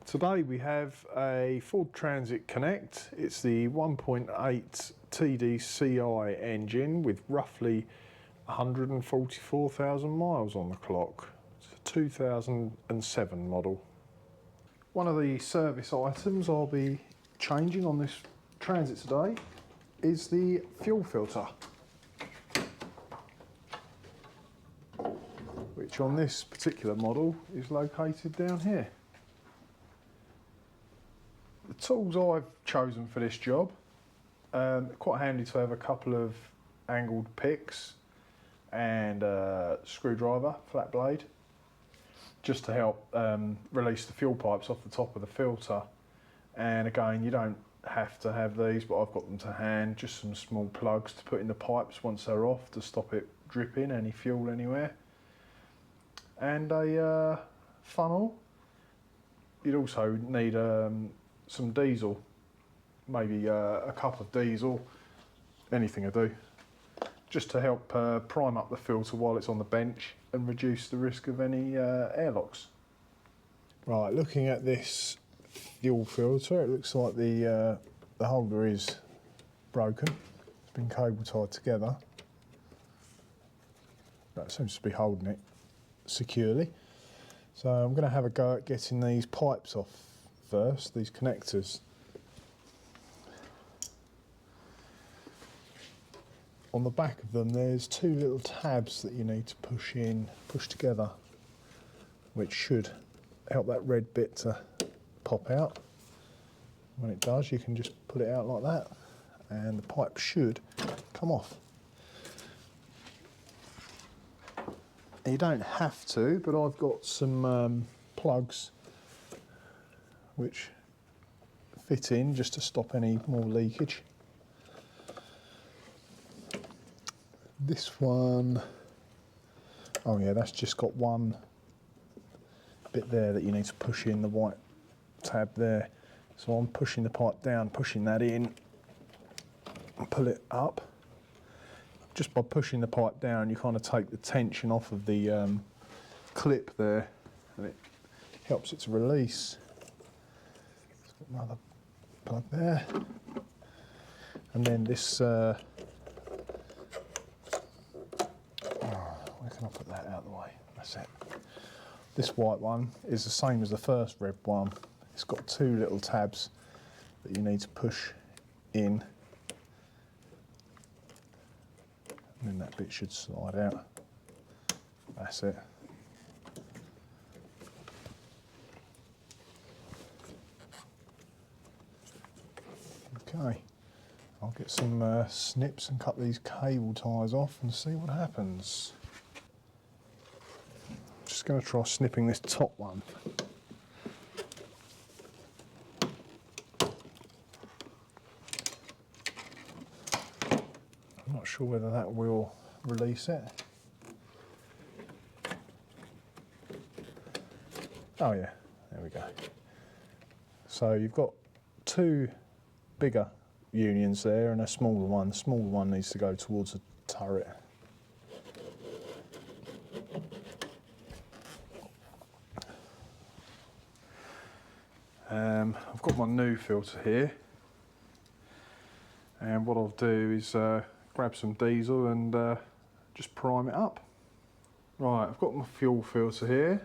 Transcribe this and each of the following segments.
Today we have a Ford Transit Connect. It's the 1.8 TDCi engine with roughly 144,000 miles on the clock. It's a 2007 model. One of the service items I'll be changing on this Transit today is the fuel filter, which on this particular model is located down here. The tools I've chosen for this job, quite handy to have a couple of angled picks and a screwdriver, flat blade, just to help release the fuel pipes off the top of the filter. And again, you don't have to have these, but I've got them to hand, just some small plugs to put in the pipes once they're off to stop it dripping any fuel anywhere. And a funnel. You'd also need some diesel, maybe a cup of diesel, anything will do, just to help prime up the filter while it's on the bench and reduce the risk of any airlocks. Right, looking at this fuel filter, it looks like the holder is broken. It's been cable tied together. That seems to be holding it securely. So I'm going to have a go at getting these pipes off first, these connectors. On the back of them there's two little tabs that you need to push together, which should help that red bit to pop out. When it does, you can just pull it out like that and the pipe should come off. You don't have to, but I've got some plugs which fit in just to stop any more leakage. This one, oh yeah, that's just got one bit there that you need to push in, the white tab there. So I'm pushing the pipe down, pushing that in and pull it up. Just by pushing the pipe down, you kind of take the tension off of the clip there, and it helps it to release. Another plug there, and then this where can I put that out of the way? That's it. This white one is the same as the first red one. It's got two little tabs that you need to push in, and then that bit should slide out. That's it. Okay, I'll get some snips and cut these cable ties off and see what happens. Just going to try snipping this top one. I'm not sure whether that will release it. Oh yeah, there we go. So you've got two bigger unions there and a smaller one. The smaller one needs to go towards the turret. I've got my new filter here, and what I'll do is grab some diesel and just prime it up. Right, I've got my fuel filter here.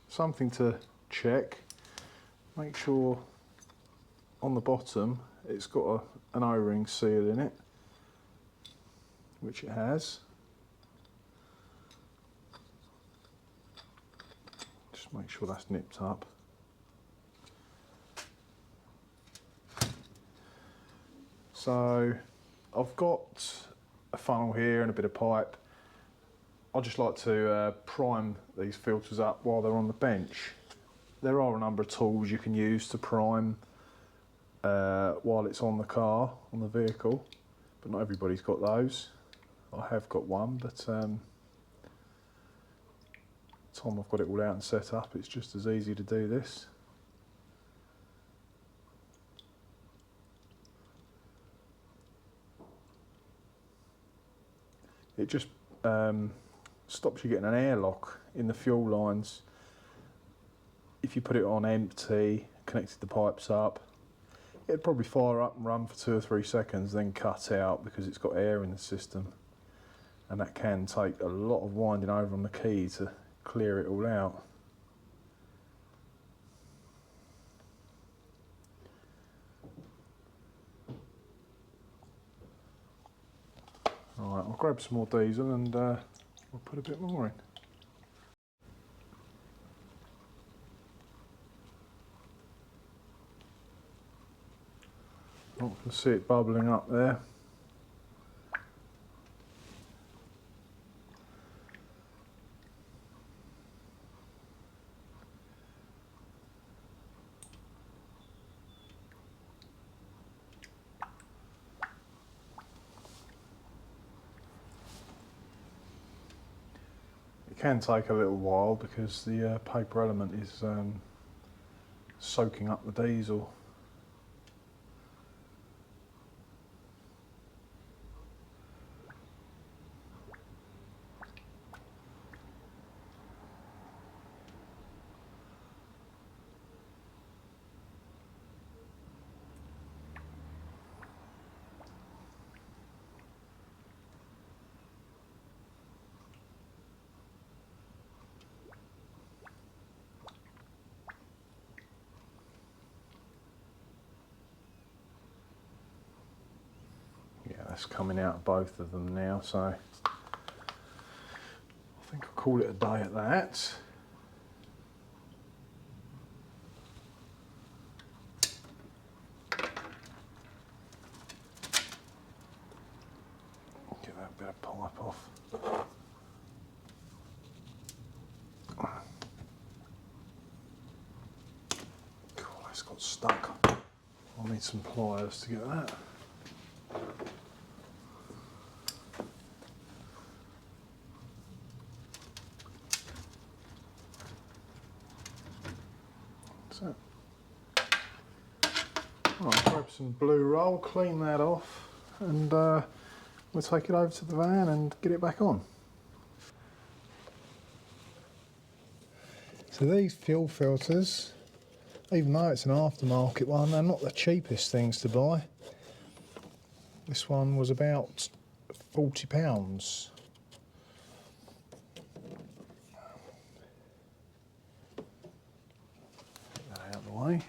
Something to check, make sure on the bottom it's got an O-ring seal in it, which it has. Just make sure that's nipped up. So I've got a funnel here and a bit of pipe. I just like to prime these filters up while they're on the bench. There are a number of tools you can use to prime while it's on the car, on the vehicle, but not everybody's got those. I have got one, but time I've got it all out and set up, it's just as easy to do this. It just stops you getting an airlock in the fuel lines if you put it on empty, connected the pipes up, it'd probably fire up and run for 2 or 3 seconds, then cut out because it's got air in the system. And that can take a lot of winding over on the key to clear it all out. Alright, I'll grab some more diesel and we'll put a bit more in. Oh, I can see it bubbling up there. It can take a little while because the paper element is soaking up the diesel. Yeah, that's coming out of both of them now, so I think I'll call it a day at that. Get that bit of pipe off. Cool, that's got stuck. I'll need some pliers to get that. So, I'll grab some blue roll, clean that off, and we'll take it over to the van and get it back on. So these fuel filters, even though it's an aftermarket one, they're not the cheapest things to buy. This one was about £40. Get that out of the way.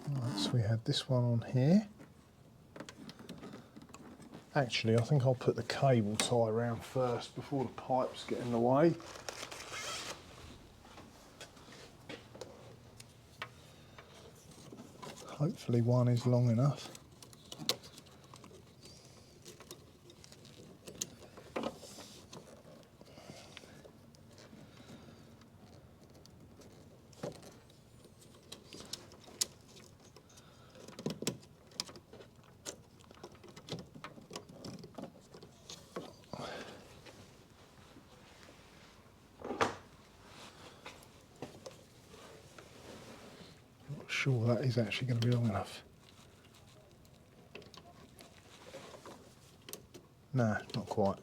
Right, so we had this one on here. Actually, I think I'll put the cable tie around first before the pipes get in the way. Hopefully one is long enough. Not sure that is actually going to be long enough. Nah, not quite.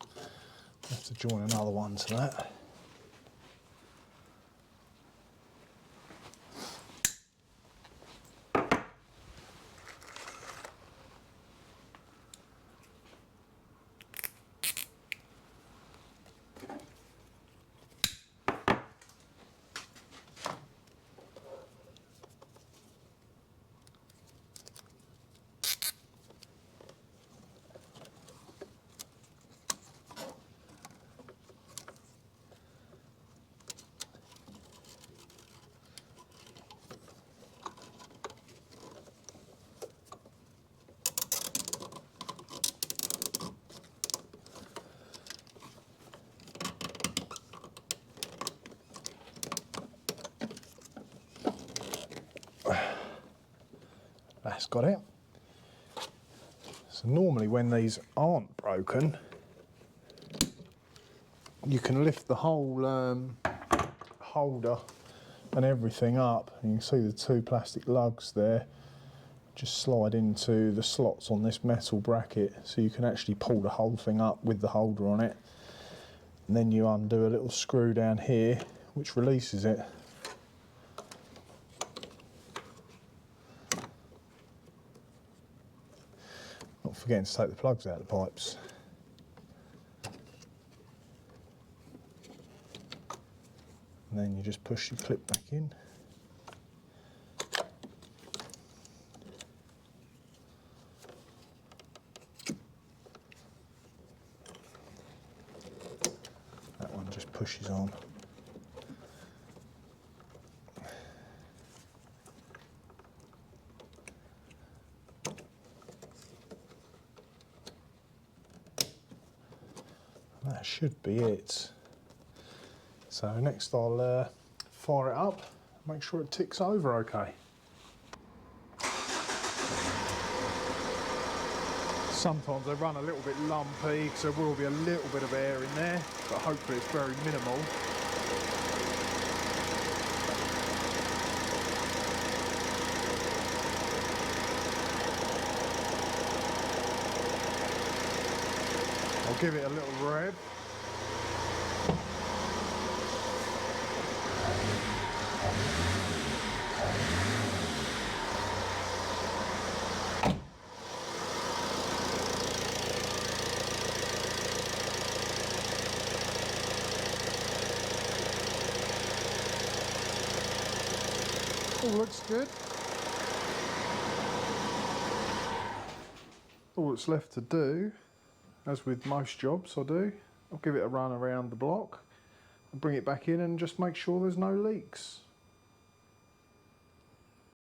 Have to join another one to that. That's got it. So normally when these aren't broken, you can lift the whole holder and everything up. You can see the 2 plastic lugs there just slide into the slots on this metal bracket, so you can actually pull the whole thing up with the holder on it. And then you undo a little screw down here which releases it. Not forgetting to take the plugs out of the pipes. And then you just push your clip back in. That one just pushes on. That should be it. So next I'll fire it up, make sure it ticks over okay. Sometimes they run a little bit lumpy because there will be a little bit of air in there, but hopefully it's very minimal. I'll give it a little rev. All looks good. All that's left to do, as with most jobs I do, I'll give it a run around the block and bring it back in and just make sure there's no leaks.